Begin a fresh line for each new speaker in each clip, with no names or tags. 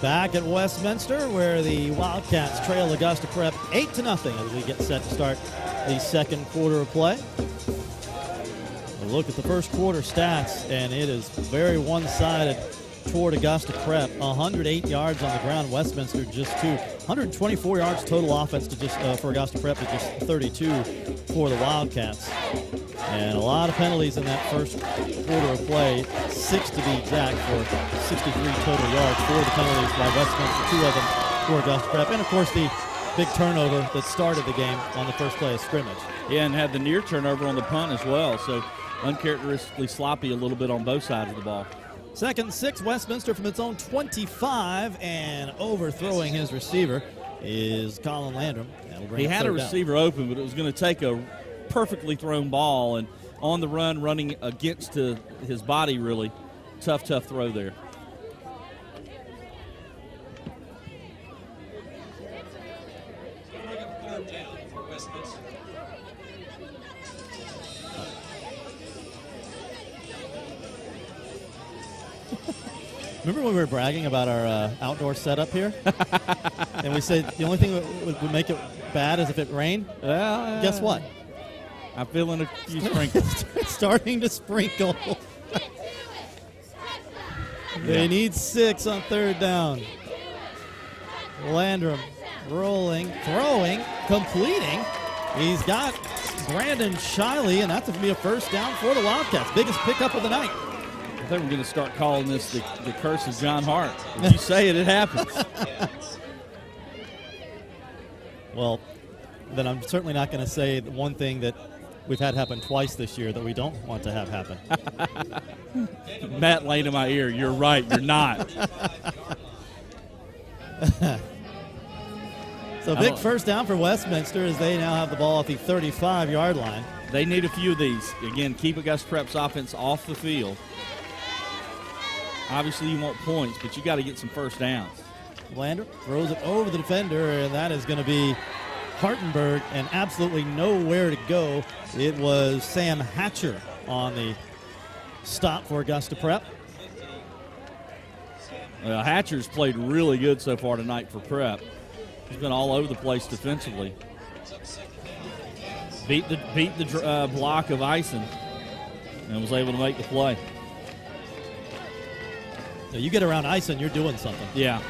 Back at Westminster, where the Wildcats trail Augusta Prep 8-0 as we get set to start the second quarter of play. A look at the first quarter stats, and it is very one-sided toward Augusta Prep. 108 yards on the ground, Westminster just 2. 124 yards total offense to just for Augusta Prep to just 32 for the Wildcats. And a lot of penalties in that first quarter of play, 6 to be exact, for 63 total yards for the penalties by Westminster, 2 of them for Augusta Prep. And, of course, the big turnover that started the game on the first play of scrimmage.
Yeah, and had the near turnover on the punt as well, so uncharacteristically sloppy a little bit on both sides of the ball.
Second and 6, Westminster from its own 25, and overthrowing his receiver is Colin Landrum.
He had a receiver open, but it was going to take a perfectly thrown ball, and on the run, running against his body, really. Tough throw there.
Remember when we were bragging about our outdoor setup here? And we said the only thing that would make it bad is if it rained? Guess what?
I'm feeling a few sprinkles.
It's starting to sprinkle. They need 6 on third down. Landrum rolling, throwing, completing. He's got Brandon Shiley, and that's going to be a first down for the Wildcats. Biggest pickup of the night.
I think we're going to start calling this the curse of John Hart. If you say it, it happens.
Well, then I'm certainly not going to say the one thing that we've had happen twice this year that we don't want to have happen.
Matt laid in my ear, you're right, you're not.
So big first down for Westminster as they now have the ball at the 35-yard line.
They need a few of these. Again, keep Augusta Prep's offense off the field. Obviously, you want points, but you got to get some first downs.
Landrum throws it over the defender, and that is going to be Hartenberg, and absolutely nowhere to go. It was Sam Hatcher on the stop for Augusta Prep.
Well, Hatcher's played really good so far tonight for Prep. He's been all over the place defensively. Beat the block of Ison and was able to make the play.
So you get around Ison, you're doing something.
Yeah.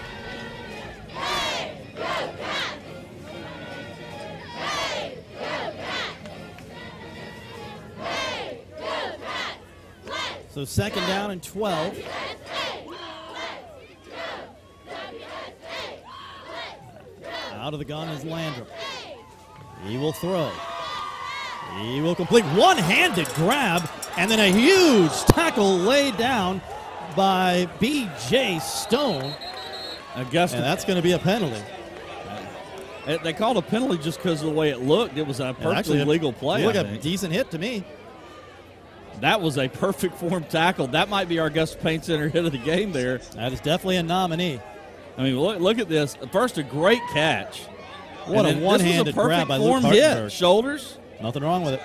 So second down and 12. Out of the gun is Landrum. He will throw. He will complete. One-handed grab, and then a huge tackle laid down by B.J. Stone.
Augusta.
And that's going to be a penalty.
They called a penalty just because of the way it looked. It was a perfectly legal play.
Look, a decent hit to me.
That was a perfect form tackle. That might be our Augusta Paint Center hit of the game there.
That is definitely a nominee.
I mean, look at this. First, a great catch.
What a one-handed grab by Luke Hartenberg.
Shoulders.
Nothing wrong with it.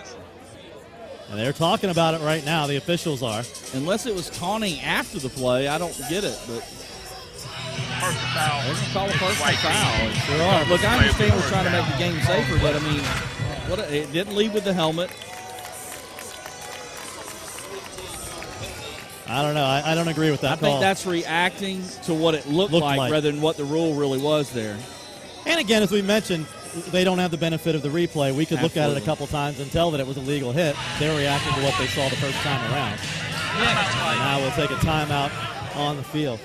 And they're talking about it right now. The officials are.
Unless it was taunting after the play, I don't get it. But
personal foul.
They're going to call a personal foul. Sure are. Look, I understand we're trying to make the game safer, but, I mean, it didn't lead with the helmet.
I don't know. I don't agree with that call.
I think that's reacting to what it looked like rather than what the rule really was there.
And again, as we mentioned, they don't have the benefit of the replay. We could look at it a couple times and tell that it was a legal hit. They're reacting to what they saw the first time around. And now we'll take a timeout on the field.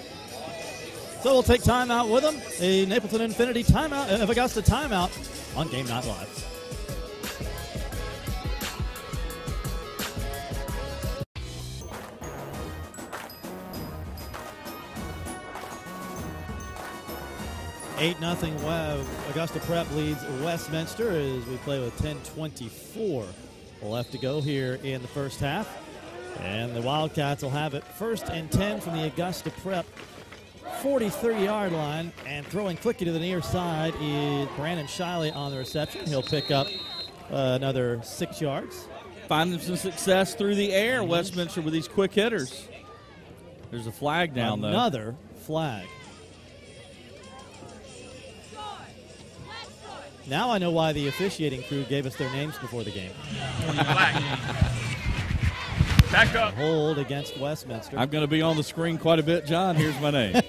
So we'll take timeout with them. A Napleton Infinity timeout, Augusta timeout on Game Night Live. Nothing. Augusta Prep leads Westminster as we play with 10:24 left to go here in the first half. And the Wildcats will have it first and 10 from the Augusta Prep 43-yard line. And throwing quickly to the near side is Brandon Shiley on the reception. He'll pick up another 6 yards.
Finding some success through the air, Westminster, with these quick hitters. There's a flag down, though.
Another flag. Now I know why the officiating crew gave us their names before the game.
Back up.
Hold against Westminster.
I'm going to be on the screen quite a bit, John. Here's my name.
Hold,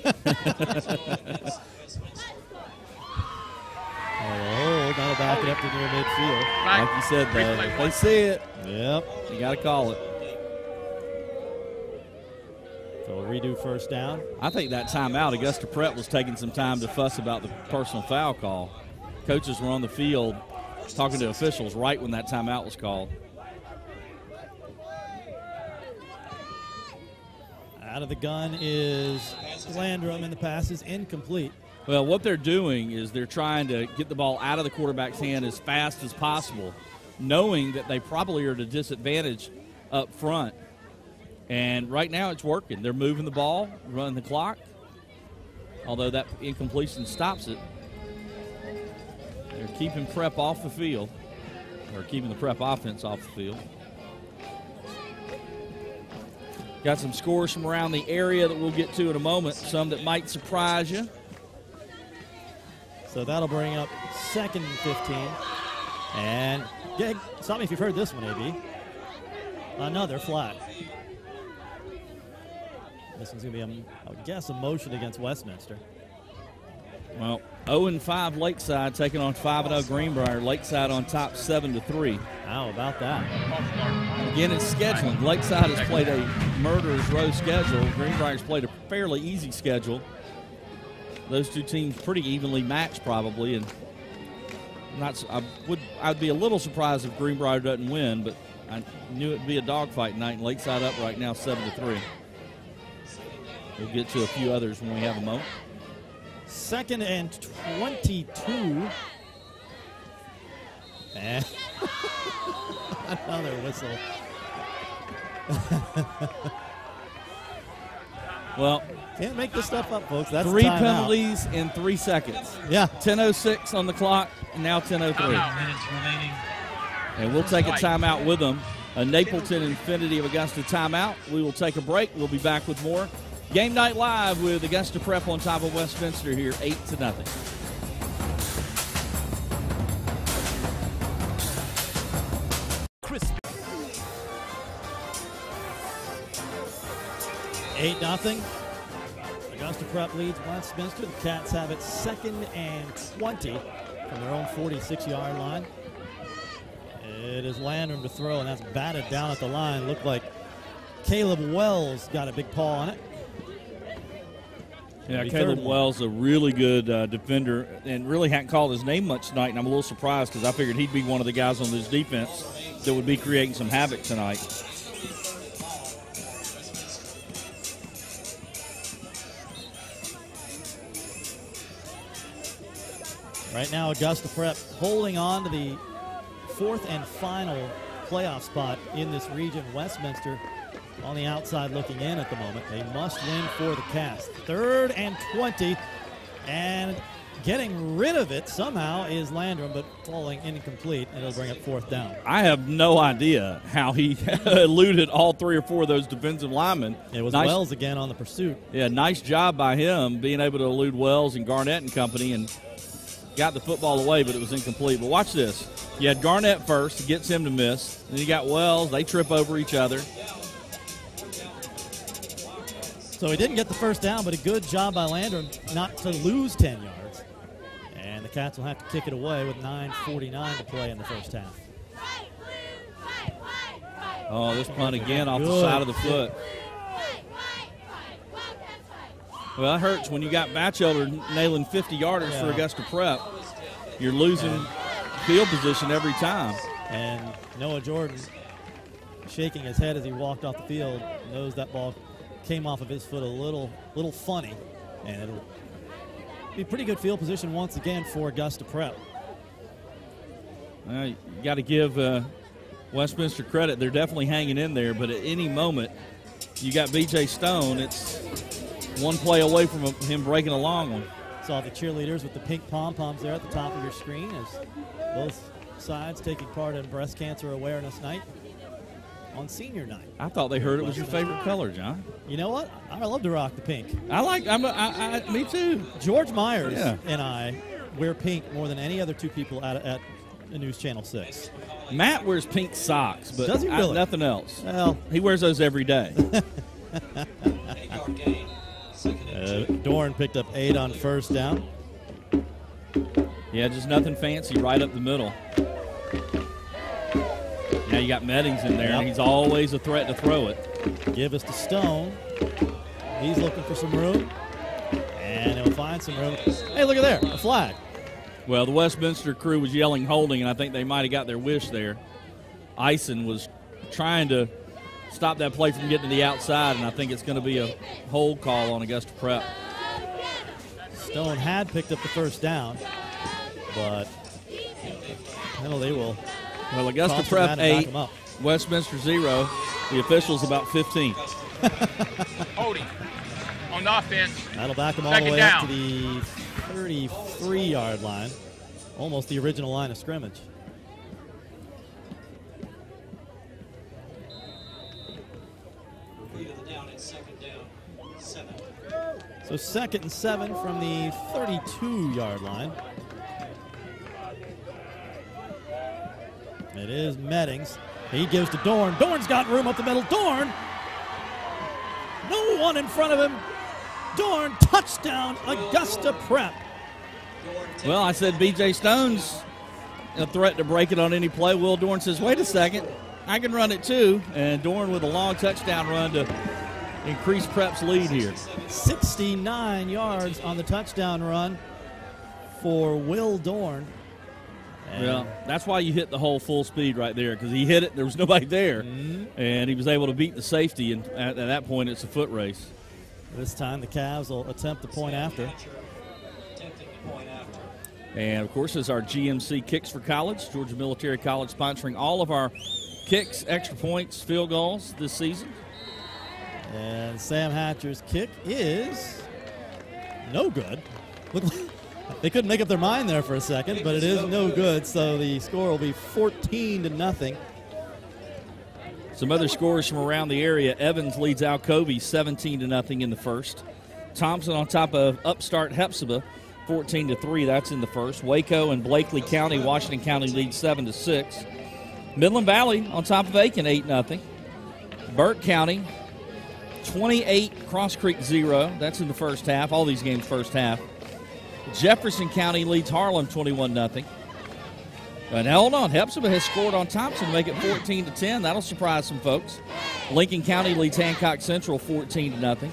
that'll back it up to near midfield.
Right.
Like you said, though, if they see it,
Yep.
you got to call it.
So we'll redo first down.
I think that timeout, Augusta Prep was taking some time to fuss about the personal foul call. Coaches were on the field talking to officials right when that timeout was called.
Out of the gun is Landrum, and the pass is incomplete.
Well, what they're doing is they're trying to get the ball out of the quarterback's hand as fast as possible, knowing that they probably are at a disadvantage up front. And right now it's working. They're moving the ball, running the clock, although that incompletion stops it. They're keeping Prep off the field, or keeping the Prep offense off the field. Got some scores from around the area that we'll get to in a moment, some that might surprise you.
So that'll bring up 2nd and 15. And stop me if you've heard this one, AB. Another flag. This one's going to be, I would guess, a motion against Westminster.
Well, 0-5 Lakeside taking on 5-0 Greenbrier. Lakeside on top 7-3.
How about that?
Again, it's scheduling. Lakeside has played a murderer's row schedule. Greenbrier's played a fairly easy schedule. Those two teams pretty evenly matched probably, and I'd be a little surprised if Greenbrier doesn't win, but I knew it'd be a dogfight tonight, and Lakeside up right now 7-3. We'll get to a few others when we have a moment.
2nd and 22. And another whistle.
Well,
can't make this stuff up, folks. That's
3
a timeout.
penalties in 3 seconds.
Yeah.
10:06 on the clock, and now 10:03. And we'll take a timeout with them. A Napleton Infinity of Augusta timeout. We will take a break. We'll be back with more. Game Night Live with Augusta Prep on top of Westminster here, 8-0.
Crispy. 8-0. Augusta Prep leads Westminster. The Cats have it 2nd and 20 from their own 46-yard line. It is Landrum to throw, and that's batted down at the line. Looked like Caleb Wells got a big paw on it.
Yeah, Caleb Wells, a really good defender, and really hadn't called his name much tonight, and I'm a little surprised because I figured he'd be one of the guys on this defense that would be creating some havoc tonight.
Right now, Augusta Prep holding on to the 4th and final playoff spot in this region. Westminster on the outside looking in at the moment. They must win for the Cats. 3rd and 20, and getting rid of it somehow is Landrum, but falling incomplete, and it'll bring up 4th down.
I have no idea how he eluded all 3 or 4 of those defensive linemen.
It was Wells again on the pursuit.
Yeah, nice job by him being able to elude Wells and Garnett and company and got the football away, but it was incomplete. But watch this. You had Garnett first. It gets him to miss. Then you got Wells. They trip over each other.
So he didn't get the first down, but a good job by Landrum not to lose 10 yards. And the Cats will have to kick it away with 9:49 to play in the first half.
Oh, this punt again off the side of the foot. Well, that hurts when you got Batchelder nailing 50-yarders for Augusta Prep. You're losing field position every time.
And Noah Jordan shaking his head as he walked off the field, knows that ball came off of his foot a little funny, and it'll be pretty good field position once again for Augusta Prep.
You got to give Westminster credit. They're definitely hanging in there, but at any moment, you got B.J. Stone. It's one play away from him breaking a long one.
Saw the cheerleaders with the pink pom-poms there at the top of your screen as both sides taking part in Breast Cancer Awareness Night on Senior Night.
I thought they heard it was your favorite color, John.
You know what? I love to rock the pink.
Me too.
George Myers and I wear pink more than any other two people at News Channel 6.
Matt wears pink socks, but
Does he really?
Nothing else.
Well,
he wears those every day.
Dorn picked up 8 on first down.
Yeah, just nothing fancy right up the middle. Now you got Meddings in there.
Yep.
He's always a threat to throw it.
Give us to Stone. He's looking for some room. And he'll find some room. Hey, look at there, a flag.
Well, the Westminster crew was yelling holding, and I think they might have got their wish there. Ison was trying to stop that play from getting to the outside, and I think it's going to be a hold call on Augusta Prep.
Stone had picked up the first down, but penalty will.
Well, Augusta Prep 8, Westminster 0. The officials about 15.
Holding on offense.
That'll back them all the way up to the 33-yard line, almost the original line of scrimmage. So 2nd and 7 from the 32-yard line. It is Meddings. He gives to Dorn. Dorn's got room up the middle. Dorn! No one in front of him. Dorn, touchdown, Augusta Prep.
Well, I said B.J. Stone's a threat to break it on any play. Will Dorn says, wait a second, I can run it too. And Dorn with a long touchdown run to increase Prep's lead here.
69 yards on the touchdown run for Will Dorn.
Well, that's why you hit the hole full speed right there, because he hit it, there was nobody there, and he was able to beat the safety, and at that point it's a foot race.
This time the Cavs will attempt the point after.
And, of course, is our GMC Kicks for College, Georgia Military College, sponsoring all of our kicks, extra points, field goals this season.
And Sam Hatcher's kick is no good. They couldn't make up their mind there for a second, but it is no good, so the score will be 14-0.
Some other scores from around the area. Evans leads Alcovey 17-0 in the first. Thompson on top of upstart Hepzibah 14-3. That's in the first. Waco and Blakely County, Washington County lead 7-6. Midland Valley on top of Aiken 8-0. Burke County 28, Cross Creek 0. That's in the first half. All these games first half. Jefferson County leads Harlem 21-0. And hold on, Hepzibah has scored on Thompson to make it 14-10. That'll surprise some folks. Lincoln County leads Hancock Central 14-0.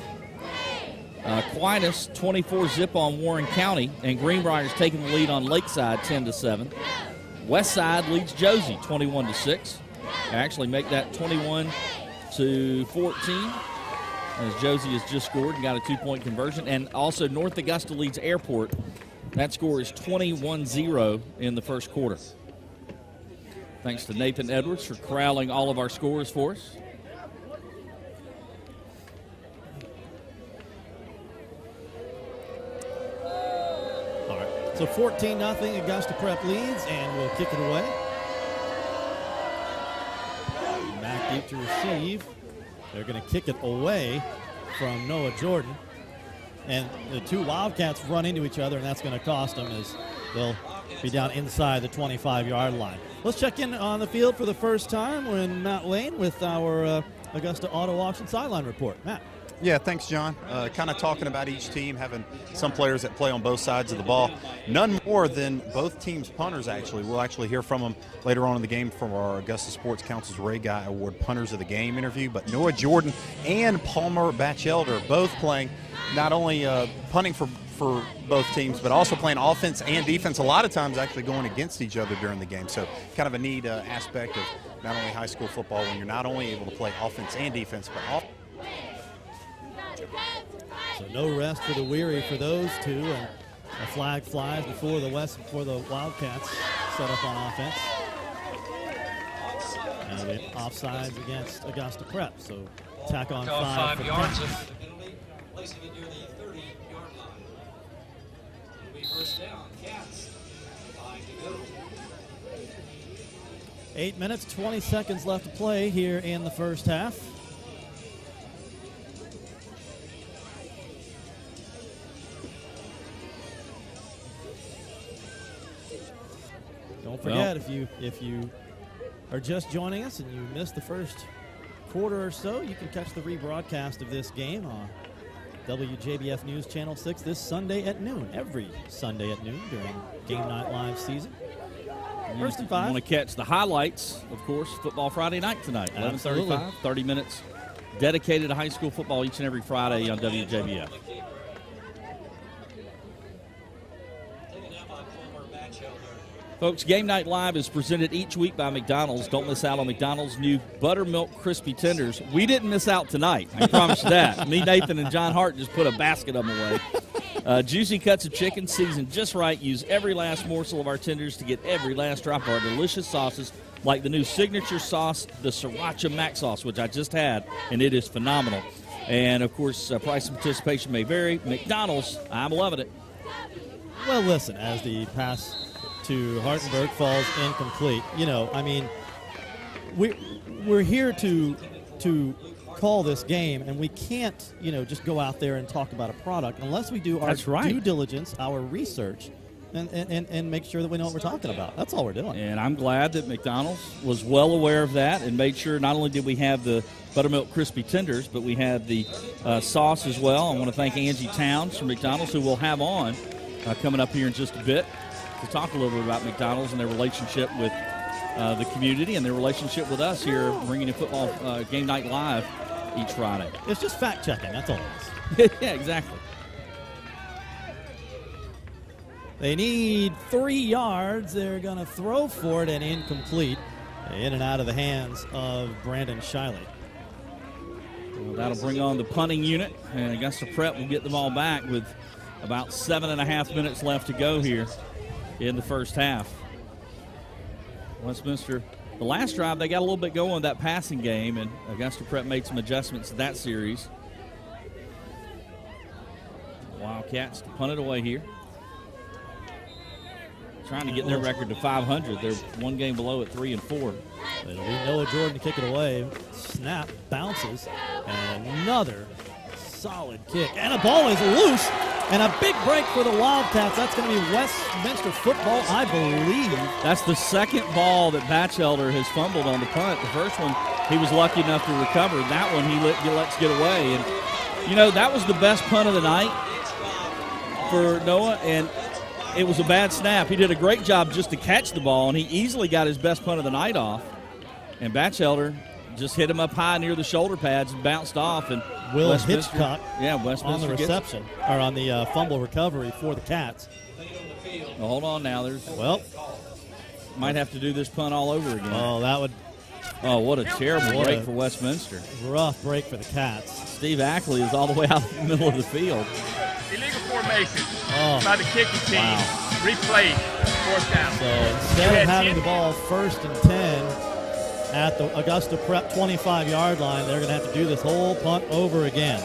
Aquinas 24-zip on Warren County, and Greenbrier's taking the lead on Lakeside 10-7. Westside leads Josie 21-6. Actually make that 21-14. As Josie has just scored and got a 2-point conversion. And also North Augusta leads Airport. That score is 21-0 in the first quarter. Thanks to Nathan Edwards for corralling all of our scores for us.
All right, so 14-0, Augusta Prep leads, and we'll kick it away. Back deep to receive. They're going to kick it away from Noah Jordan. And the two Wildcats run into each other, and that's going to cost them as they'll be down inside the 25-yard line. Let's check in on the field for the first time when Matt Lane with our Augusta Auto Auction sideline report. Matt.
Yeah, thanks, John. Kind of talking about each team, having some players that play on both sides of the ball. None more than both teams' punters, actually. We'll actually hear from them later on in the game from our Augusta Sports Council's Ray Guy Award Punters of the Game interview. But Noah Jordan and Palmer Batchelder both playing, not only punting for both teams, but also playing offense and defense, a lot of times actually going against each other during the game. So kind of a neat aspect of not only high school football when you're not only able to play offense and defense, but
So no rest for the weary for those two, and a flag flies before the Wildcats set up on offense. And the offsides against Augusta Prep, so tack on 5
yards.
Placing it near the 30-yard line. It'll be first down. Cats 5 to go.
8 minutes, 20 seconds left to play here in the first half. Don't forget, if you are just joining us and you missed the first quarter or so, you can catch the rebroadcast of this game on WJBF News Channel 6 this Sunday at noon, every Sunday at noon during Game Night Live season. First and 5.
You want to catch the highlights, of course, Football Friday night tonight, 11:35, 30 minutes dedicated to high school football each and every Friday on WJBF. Folks, Game Night Live is presented each week by McDonald's. Don't miss out on McDonald's new Buttermilk Crispy Tenders. We didn't miss out tonight, I promise you that. Me, Nathan, and John Hart just put a basket of them away. Juicy cuts of chicken, seasoned just right. Use every last morsel of our tenders to get every last drop of our delicious sauces, like the new signature sauce, the Sriracha Mac Sauce, which I just had, and it is phenomenal. And, of course, price and participation may vary. McDonald's, I'm loving it.
Well, listen, as the pass to Hartenberg falls incomplete, we're here to call this game, and we can't, just go out there and talk about a product unless we do our due diligence, our research, and make sure that we know what we're talking about. That's all we're doing.
And I'm glad that McDonald's was well aware of that and made sure not only did we have the Buttermilk Crispy Tenders, but we had the sauce as well. I want to thank Angie Towns from McDonald's, who we'll have on coming up here in just a bit to talk a little bit about McDonald's and their relationship with the community and their relationship with us here bringing in football Game Night Live each Friday.
It's just fact-checking, that's all it is.
Yeah, exactly.
They need 3 yards. They're going to throw for it and incomplete. In and out of the hands of Brandon Shiley.
Well, that'll bring on the punting unit, and Augusta Prep will get the ball back with about 7.5 minutes left to go here in the first half. Westminster, the last drive, they got a little bit going with that passing game, and Augusta Prep made some adjustments to that series. Wildcats to punt it away here. Trying to get their record to 500. They're one game below at 3-4.
It'll be Noah Jordan to kick it away. Snap, bounces, and another solid kick. And a ball is loose, and a big break for the Wildcats. That's going to be Westminster football, I believe.
That's the second ball that Batchelder has fumbled on the punt. The first one, he was lucky enough to recover. That one, he lets get away. And, that was the best punt of the night for Noah, and it was a bad snap. He did a great job just to catch the ball, and he easily got his best punt of the night off. And Batchelder just hit him up high near the shoulder pads and bounced off. And
Will Hitchcock
Westminster
on the reception, or on the fumble recovery for the Cats.
Well, hold on now. Might have to do this punt all over again.
Oh, that would.
Oh, what a terrible break for Westminster.
Rough break for the Cats.
Steve Ackley is all the way out in the middle of the field.
Illegal formation by the kicking team. Wow. Replay, 4th down.
So instead of having the ball 1st and 10 at the Augusta Prep 25-yard line, they're going to have to do this whole punt over again.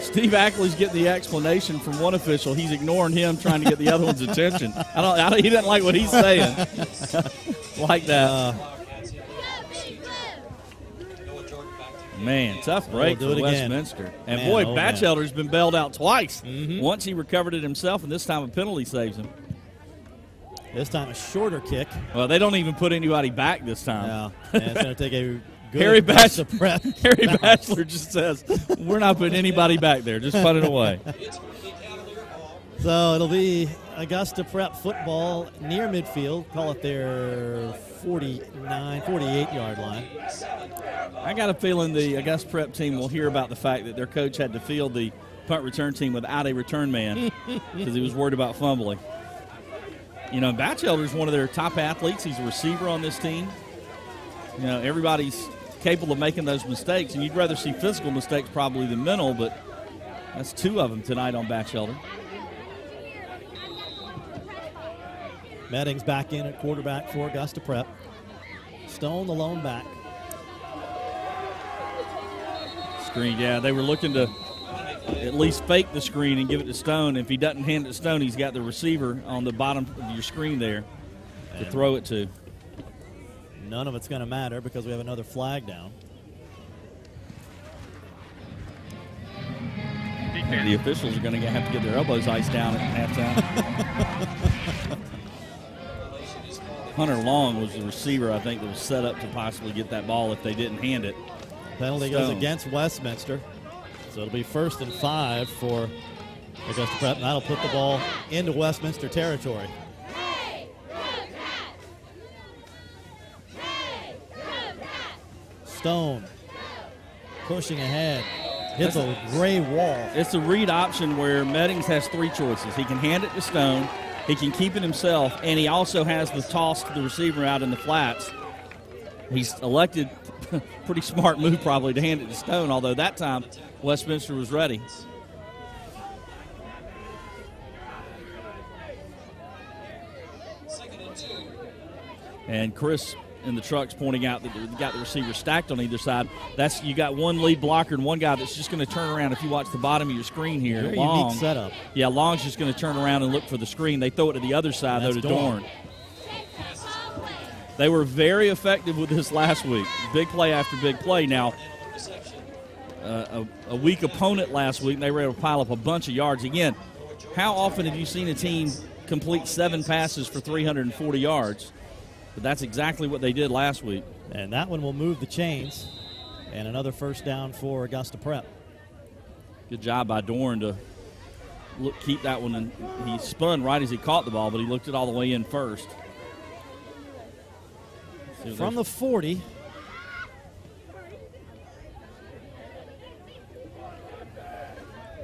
Steve Ackley's getting the explanation from one official. He's ignoring him, trying to get the other one's attention. He doesn't like what he's saying. Like that. Man, tough break for Westminster. And Batchelder's been bailed out twice. Mm-hmm. Once he recovered it himself, and this time a penalty saves him.
This time a shorter kick.
Well, they don't even put anybody back this time.
Yeah, and it's going to take a good
Harry Batchelor just says, we're not putting anybody back there. Just punt it away.
So it'll be Augusta Prep football near midfield. Call it their 48-yard line.
I got a feeling the Augusta Prep team will hear about the fact that their coach had to field the punt return team without a return man because he was worried about fumbling. Batchelder's one of their top athletes. He's a receiver on this team. Everybody's capable of making those mistakes, and you'd rather see physical mistakes probably than mental, but that's 2 of them tonight on Batchelder.
Meddings back in at quarterback for Augusta Prep. Stone the lone back.
Screen, they were looking to at least fake the screen and give it to Stone. If he doesn't hand it to Stone, he's got the receiver on the bottom of your screen there to throw it to.
None of it's going to matter because we have another flag down.
And the officials are going to have to get their elbows iced down at halftime. Hunter Long was the receiver, I think, that was set up to possibly get that ball if they didn't hand it.
Penalty goes against Westminster. So it'll be 1st and 5 for Augusta Prep, and that'll put the ball into Westminster territory. Stone pushing ahead. Hits a gray wall.
It's a read option where Meddings has 3 choices. He can hand it to Stone, he can keep it himself, and he also has the toss to the receiver out in the flats. He's elected, pretty smart move probably, to hand it to Stone, although that time Westminster was ready. And Chris in the truck's pointing out that you got the receiver stacked on either side. You got one lead blocker and one guy that's just going to turn around. If you watch the bottom of your screen here,
Very
Long,
unique setup.
Yeah, Long's just going to turn around and look for the screen. They throw it to the other side, though, to Dorn. They were very effective with this last week. Big play after big play. Now, a weak opponent last week, and they were able to pile up a bunch of yards. Again, how often have you seen a team complete 7 passes for 340 yards? But that's exactly what they did last week.
And that one will move the chains. And another 1st down for Augusta Prep.
Good job by Dorn to keep that one. And he spun right as he caught the ball, but he looked it all the way in first.
From the 40.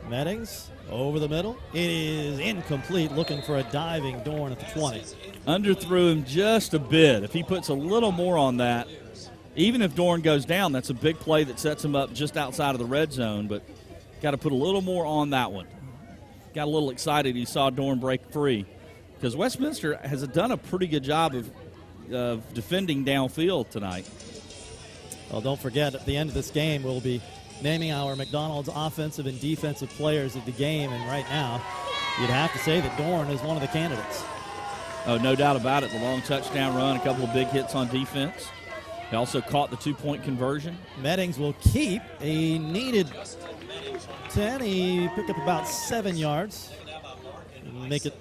Meddings over the middle. It is incomplete, looking for a diving Dorn at the 20.
Underthrew him just a bit. If he puts a little more on that, even if Dorn goes down, that's a big play that sets him up just outside of the red zone, but got to put a little more on that one. Got a little excited he saw Dorn break free because Westminster has done a pretty good job of defending downfield tonight.
Well, don't forget, at the end of this game, we'll be naming our McDonald's offensive and defensive players of the game, and right now, you'd have to say that Dorn is one of the candidates.
Oh, no doubt about it. The long touchdown run, a couple of big hits on defense. He also caught the 2-point conversion.
Meddings will keep a needed 10. He picked up about 7 yards. Make it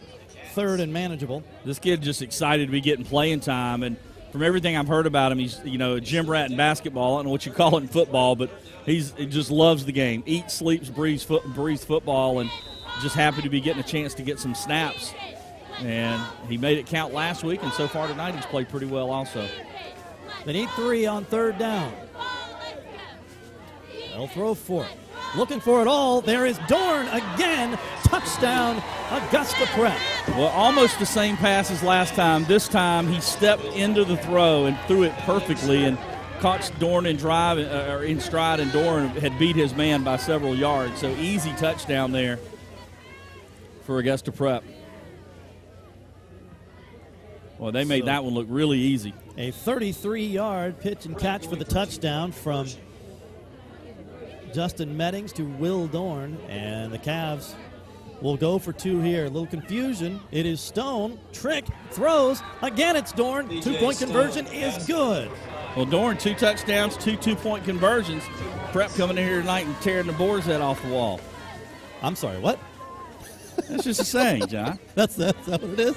3rd and manageable.
This kid just excited to be getting playing time, and from everything I've heard about him, he's a gym rat in basketball. I don't know what you call it in football, but he just loves the game. Eats, sleeps, breathes football, and just happy to be getting a chance to get some snaps. And he made it count last week, and so far tonight he's played pretty well also.
They need 3 on 3rd down. They'll throw for it. Looking for it all. There is Dorn again. Touchdown, Augusta Prep.
Well, almost the same pass as last time. This time he stepped into the throw and threw it perfectly and caught Dorn in stride, and Dorn had beat his man by several yards. So easy touchdown there for Augusta Prep. Well, they made that one look really easy.
A 33-yard pitch and catch for the touchdown from Justin Meddings to Will Dorn, and the Cavs will go for 2 here. A little confusion. It is Stone. Trick throws. Again, it's Dorn. 2-point conversion is good.
Well, Dorn, 2 touchdowns, 2 2-point conversions. Prep coming in here tonight and tearing the boar's head off the wall.
I'm sorry, what?
That's just a saying, John.
That's that what it is?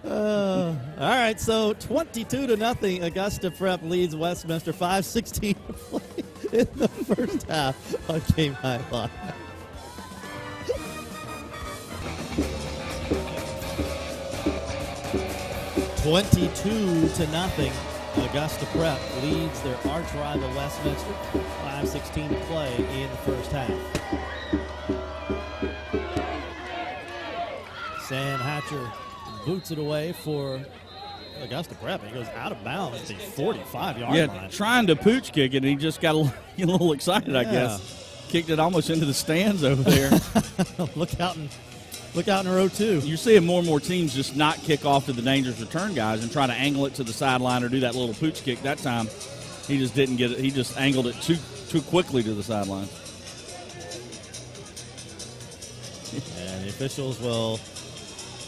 All right, so 22-0. Augusta Prep leads Westminster. 5:16 to play in the first half on Game High Live. (22-0). Augusta Prep leads their arch rival Westminster. 5:16 to play in the first half. Sam Hatcher boots it away for Augusta Prep. He goes out of bounds at the 45-yard line.
Trying to pooch kick it, and he just got a little excited, I guess. Kicked it almost into the stands over there.
Look out in row 2.
You're seeing more and more teams just not kick off to the dangerous return guys and try to angle it to the sideline or do that little pooch kick. That time, he just didn't get it. He just angled it too quickly to the sideline.
And the officials will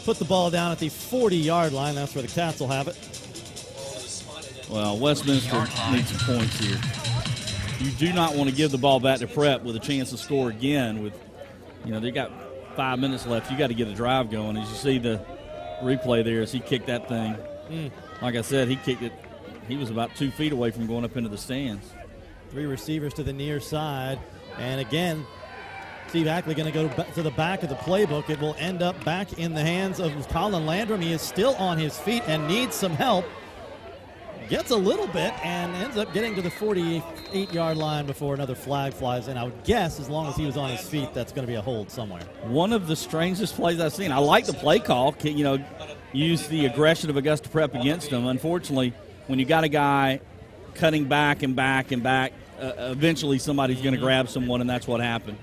put the ball down at the 40-yard line. That's where the Cats will have it.
Well, Westminster needs some points here. You do not want to give the ball back to Prep with a chance to score again. They got 5 minutes left. You got to get a drive going. As you see, the replay there as he kicked that thing. Like I said, he kicked it. He was about 2 feet away from going up into the stands.
3 receivers to the near side. And again, Steve Ackley going to go to the back of the playbook. It will end up back in the hands of Colin Landrum. He is still on his feet and needs some help. Gets a little bit and ends up getting to the 48-yard line before another flag flies in. I would guess as long as he was on his feet, that's going to be a hold somewhere.
One of the strangest plays I've seen. I like the play call. Use the aggression of Augusta Prep against them. Unfortunately, when you got a guy cutting back and back and back, eventually somebody's going to grab someone, and that's what happened.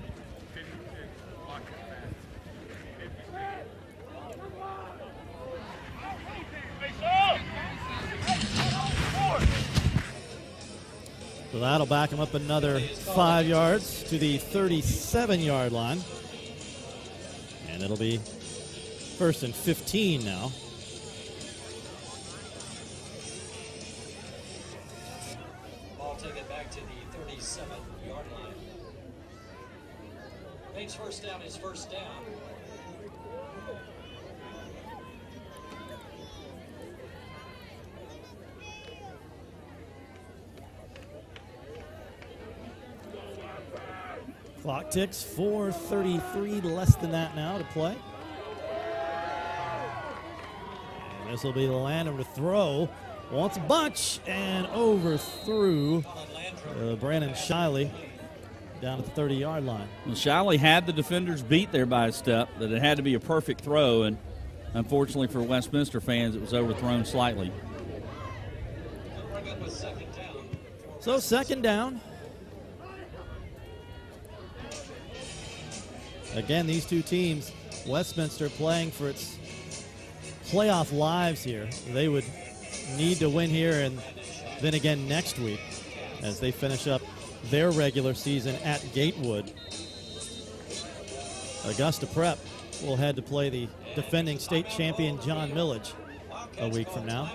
So that'll back him up another 5 yards to the 37-yard line. And it'll be 1st and 15 now.
Ball taken back to the 37-yard line. Bates' first down is first down.
Clock ticks, 4:33, less than that now to play. And this will be Landrum to throw. Wants a bunch and overthrew Brandon Shiley down at the 30-yard line.
Well, Shiley had the defenders beat there by a step, that it had to be a perfect throw, and unfortunately for Westminster fans, it was overthrown slightly.
So 2nd down. Again, these two teams, Westminster playing for its playoff lives here. They would need to win here and then again next week as they finish up their regular season at Gatewood. Augusta Prep will head to play the defending state champion John Millage a week from now.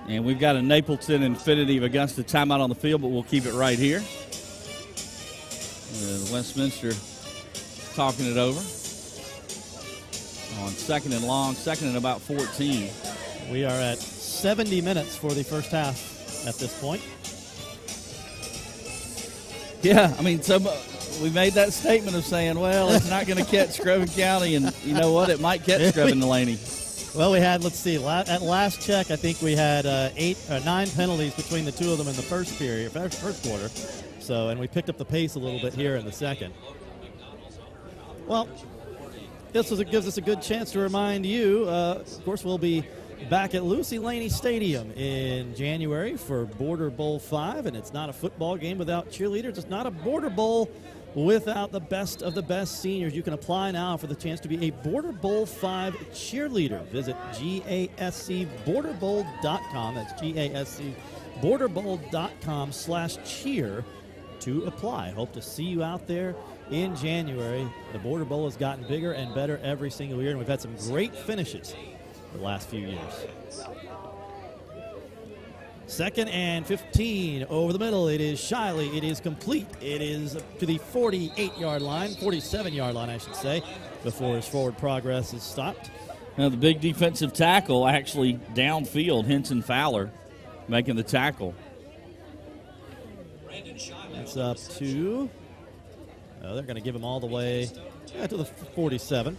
And we've got a Napleton Infinity of Augusta timeout on the field, but we'll keep it right here. Westminster talking it over on 2nd and long, 2nd and about 14.
We are at 70 minutes for the first half at this point.
Yeah, I mean, we made that statement of saying, well, it's not going to catch Screven County, and you know what? It might catch Screven Delaney.
Well, we had, let's see, at last check, I think we had 9 penalties between the two of them in the first quarter. So, and we picked up the pace a little bit here in the second. Well, this gives us a good chance to remind you, of course, we'll be back at Lucy Laney Stadium in January for Border Bowl 5, and it's not a football game without cheerleaders. It's not a Border Bowl without the best of the best seniors. You can apply now for the chance to be a Border Bowl 5 cheerleader. Visit gascborderbowl.com. That's gascborderbowl.com/cheer to apply. Hope to see you out there in January. The Border Bowl has gotten bigger and better every single year, and we've had some great finishes the last few years. 2nd and 15 over the middle. It is Shiley. It is complete. It is to the 48-yard line, 47-yard line, I should say, before his forward progress is stopped.
Now the big defensive tackle actually downfield, Henson Fowler making the tackle.
That's up to, they're going to give him all the way to the 47.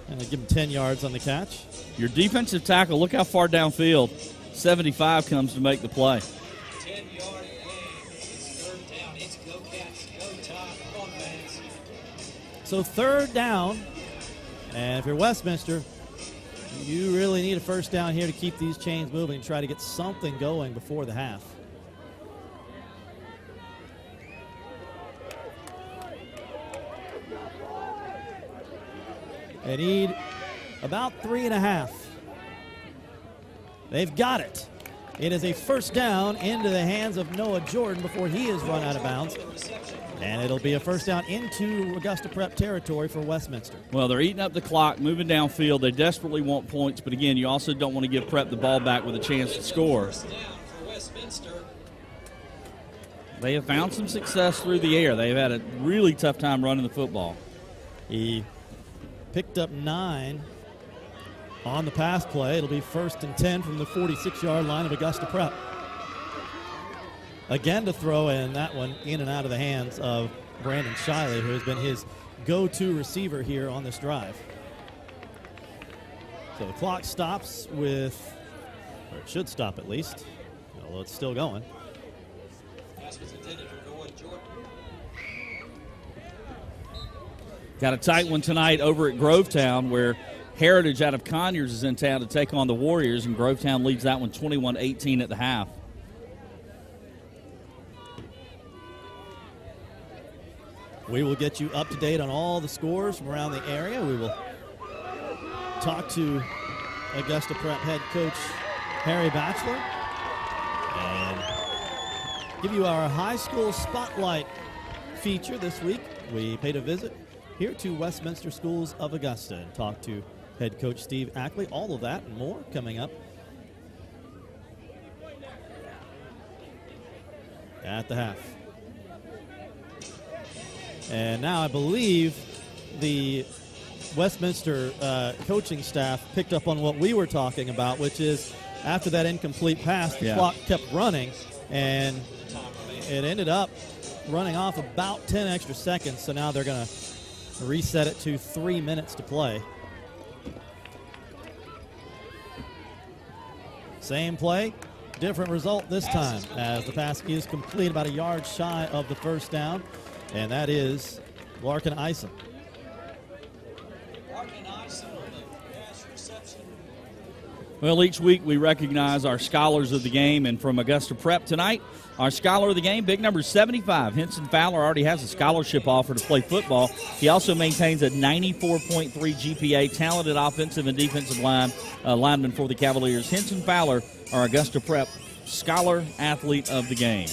And they give him 10 yards on the catch.
Your defensive tackle, look how far downfield 75 comes to make the play.
10-yard gain. It's 3rd down. It's go Cats, go Todd. Come on, fans.
So 3rd down. And if you're Westminster, you really need a first down here to keep these chains moving and try to get something going before the half. They need about 3.5. They've got it. It is a first down into the hands of Noah Jordan before he is run out of bounds. And it'll be a first down into Augusta Prep territory for Westminster.
Well, they're eating up the clock, moving downfield. They desperately want points, but again, you also don't want to give Prep the ball back with a chance to score. They have found some success through the air. They've had a really tough time running the football.
He picked up 9 On the pass play, it'll be 1st and 10 from the 46-yard line of Augusta Prep. Again to throw, and that one in and out of the hands of Brandon Shiley, who has been his go-to receiver here on this drive. So the clock stops with, or it should stop at least, although it's still going.
Got a tight one tonight over at Grovetown, where Heritage out of Conyers is in town to take on the Warriors, and Grovetown leads that one 21-18 at the half.
We will get you up to date on all the scores from around the area. We will talk to Augusta Prep head coach Harry Batchelor and give you our high school spotlight feature this week. We paid a visit here to Westminster Schools of Augusta and talked to head coach Steve Ackley. All of that and more coming up at the half. And now I believe the Westminster coaching staff picked up on what we were talking about, which is after that incomplete pass, the clock kept running, and it ended up running off about 10 extra seconds. So now they're going to reset it to 3 minutes to play. Same play, different result this time as the pass is complete about a yard shy of the first down. And that is Larkin Isom.
Well, each week we recognize our scholars of the game, and from Augusta Prep tonight, our scholar of the game, big number 75, Henson Fowler, already has a scholarship offer to play football. He also maintains a 94.3 GPA, talented offensive and defensive lineman for the Cavaliers. Henson Fowler, our Augusta Prep scholar athlete of the game.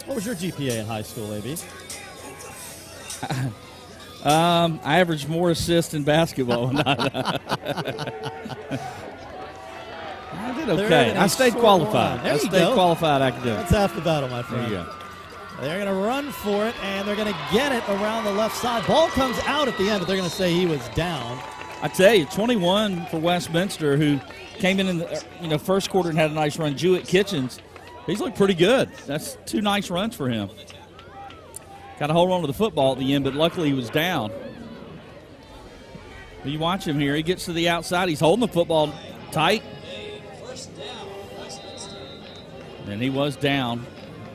What was your GPA in high school, AB?
I averaged more assists in basketball. I did okay. I stayed qualified. I stayed qualified academically.
That's half the battle, my friend.
There you go.
They're going to run for it, and they're going to get it around the left side. Ball comes out at the end, but they're going to say he was down.
I tell you, 21 for Westminster, who came in the first quarter and had a nice run. Jewett Kitchens, he's looked pretty good. That's 2 nice runs for him. Got to hold on to the football at the end, but luckily he was down. But you watch him here. He gets to the outside. He's holding the football tight. And he was down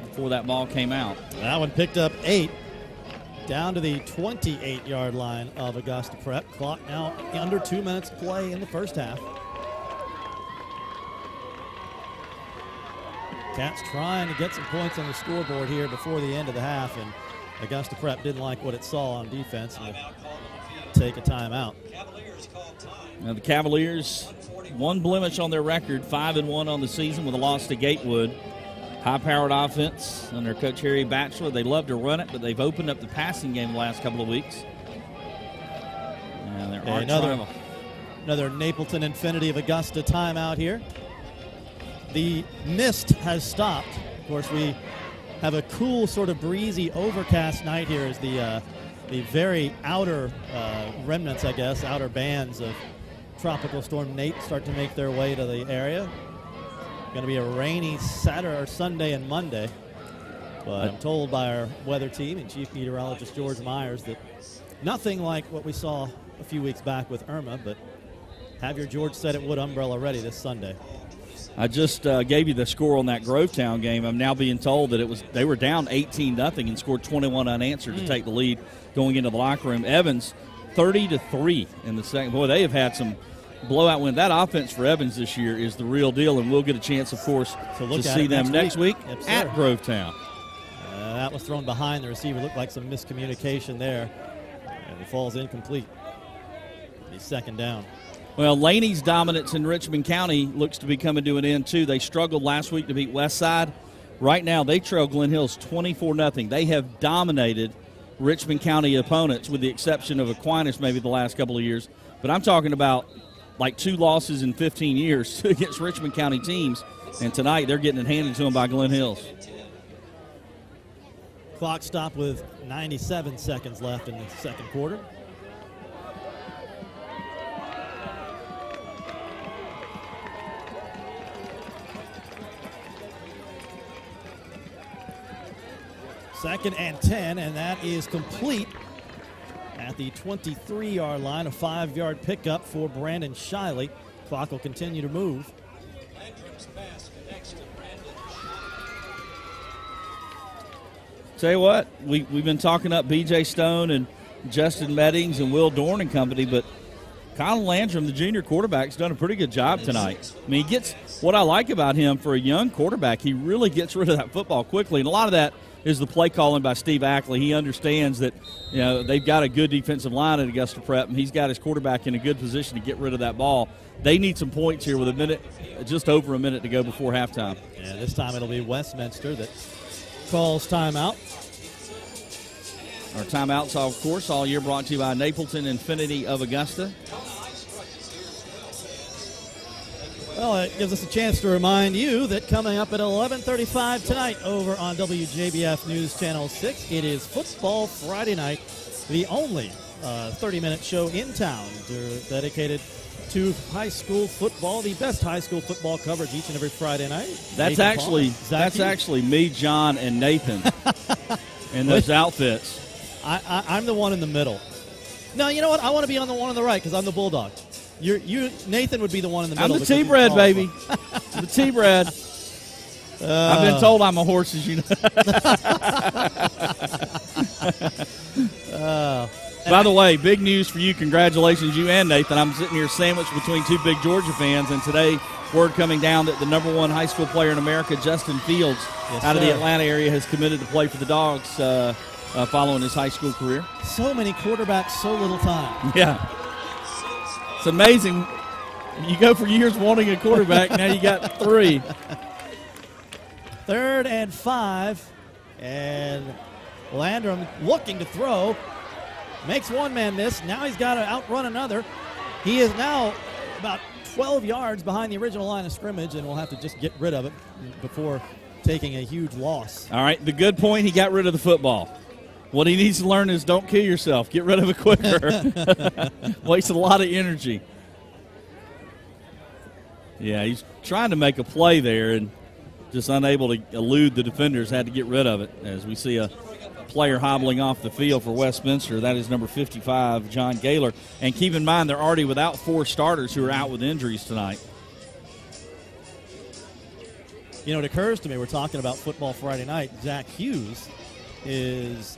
before that ball came out.
That one picked up 8 down to the 28-yard line of Augusta Prep. Clock now under 2 minutes to play in the first half. Cats trying to get some points on the scoreboard here before the end of the half, and Augusta Prep didn't like what it saw on defense and take a timeout.
Now the Cavaliers, one blemish on their record, 5-1 on the season with a loss to Gatewood. High-powered offense under Coach Harry Batchelor. They love to run it, but they've opened up the passing game the last couple of weeks. And
another Napleton Infinity of Augusta timeout here. The mist has stopped. Of course, we have a cool, sort of breezy, overcast night here as the very outer remnants, I guess, outer bands of Tropical Storm Nate start to make their way to the area. Going to be a rainy Saturday or Sunday and Monday. But I'm told by our weather team and Chief Meteorologist George Myers that nothing like what we saw a few weeks back with Irma, but have your George Said It Would umbrella ready this Sunday.
I just gave you the score on that Grovetown game. I'm now being told that they were down 18-0 and scored 21 unanswered to take the lead going into the locker room. Evans, 30-3 in the second. Boy, they have had some blowout win. That offense for Evans this year is the real deal, and we'll get a chance, of course, to see them next week at Grovetown.
That was thrown behind the receiver. Looked like some miscommunication there, and it falls incomplete. He's second down.
Well, Laney's dominance in Richmond County looks to be coming to an end, too. They struggled last week to beat Westside. Right now, they trail Glen Hills 24-0. They have dominated Richmond County opponents, with the exception of Aquinas maybe the last couple of years. But I'm talking about like 2 losses in 15 years against Richmond County teams, and tonight they're getting it handed to them by Glen Hills.
Clock stopped with 97 seconds left in the second quarter. 2nd and 10, and that is complete at the 23-yard line. A 5-yard pickup for Brandon Shiley. Clock will continue to move.
Tell you what, we've been talking up B.J. Stone and Justin Meddings and Will Dorn and company, but Kyle Landrum, the junior quarterback, has done a pretty good job tonight. I mean, he gets what I like about him for a young quarterback. He really gets rid of that football quickly, and a lot of that is the play calling by Steve Ackley. He understands that they've got a good defensive line at Augusta Prep, and he's got his quarterback in a good position to get rid of that ball. They need some points here with just over a minute to go before halftime.
Yeah, this time it'll be Westminster that calls timeout.
Our timeouts, of course, all year brought to you by Napleton Infinity of Augusta.
Well, it gives us a chance to remind you that coming up at 11:35 tonight over on WJBF News Channel 6, it is Football Friday Night, the only 30-minute show in town dedicated to high school football, the best high school football coverage each and every Friday night.
That's actually me, John, and Nathan in those outfits.
I'm the one in the middle. No, you know what? I want to be on the one on the right because I'm the Bulldog. Nathan would be the one in the middle.
I'm the T-Bread, baby. The T-Bread. I've been told I'm a horse, as you know. By the way, big news for you. Congratulations, you and Nathan. I'm sitting here sandwiched between two big Georgia fans, and today word coming down that the #1 high school player in America, Justin Fields, out of the Atlanta area, has committed to play for the Dogs following his high school career.
So many quarterbacks, so little time.
Yeah. It's amazing. You go for years wanting a quarterback, now you got 3.
3rd and 5, and Landrum looking to throw. Makes one man miss. Now he's got to outrun another. He is now about 12 yards behind the original line of scrimmage, and we'll have to just get rid of it before taking a huge loss.
All right, the good point, he got rid of the football. What he needs to learn is don't kill yourself. Get rid of it quicker. Wasted a lot of energy. Yeah, he's trying to make a play there and just unable to elude the defenders. Had to get rid of it as we see a player hobbling off the field for Westminster. That is number 55, John Gaylor. And keep in mind, they're already without 4 starters who are out with injuries tonight.
You know, it occurs to me, we're talking about Football Friday Night. Zach Hughes is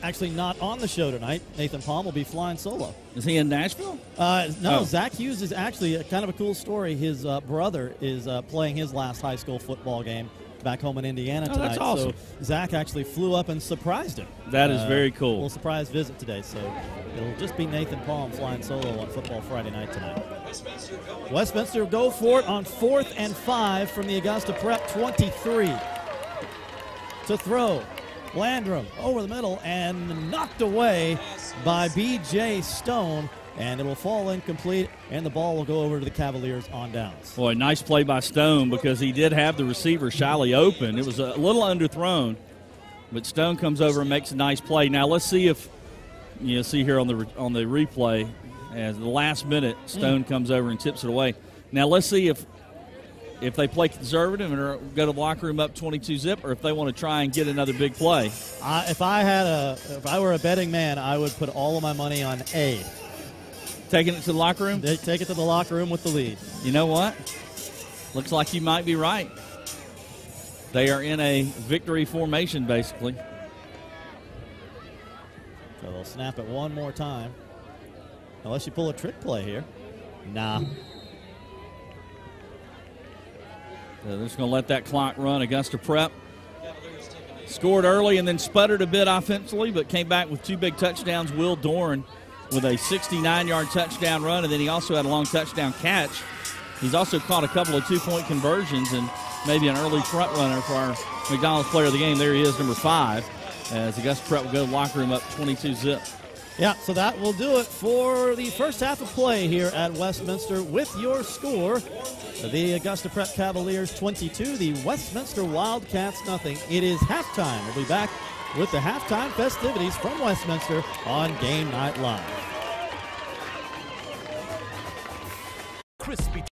actually not on the show tonight. Nathan Palm will be flying solo.
Is he in Nashville?
No, Zach Hughes is actually kind of a cool story. His brother is playing his last high school football game back home in Indiana tonight.
That's awesome.
So Zach actually flew up and surprised him.
That is very cool.
A little surprise visit today. So it'll just be Nathan Palm flying solo on Football Friday Night tonight. Westminster go for it on 4th and 5 from the Augusta Prep 23. To throw. Landrum over the middle and knocked away by B.J. Stone, and it will fall incomplete, and the ball will go over to the Cavaliers on downs.
Boy, nice play by Stone because he did have the receiver Shiley open. It was a little underthrown, but Stone comes over and makes a nice play. Now let's see if see here on the replay, as the last minute Stone comes over and tips it away. Now let's see if they play conservative and go to the locker room up 22-zip, or if they want to try and get another big play.
If I were a betting man, I would put all of my money on A.
Taking it to the locker room?
They take it to the locker room with the lead.
You know what? Looks like you might be right. They are in a victory formation, basically.
So they'll snap it one more time. Unless you pull a trick play here. Nah.
So they're just going to let that clock run. Augusta Prep scored early and then sputtered a bit offensively, but came back with 2 big touchdowns. Will Dorn with a 69-yard touchdown run, and then he also had a long touchdown catch. He's also caught a couple of 2-point conversions and maybe an early front runner for our McDonald's player of the game. There he is, number 5, as Augusta Prep will go to the locker room up 22-zip.
Yeah, so that will do it for the first half of play here at Westminster. With your score, the Augusta Prep Cavaliers 22, the Westminster Wildcats nothing. It is halftime. We'll be back with the halftime festivities from Westminster on Game Night Live.
Crispy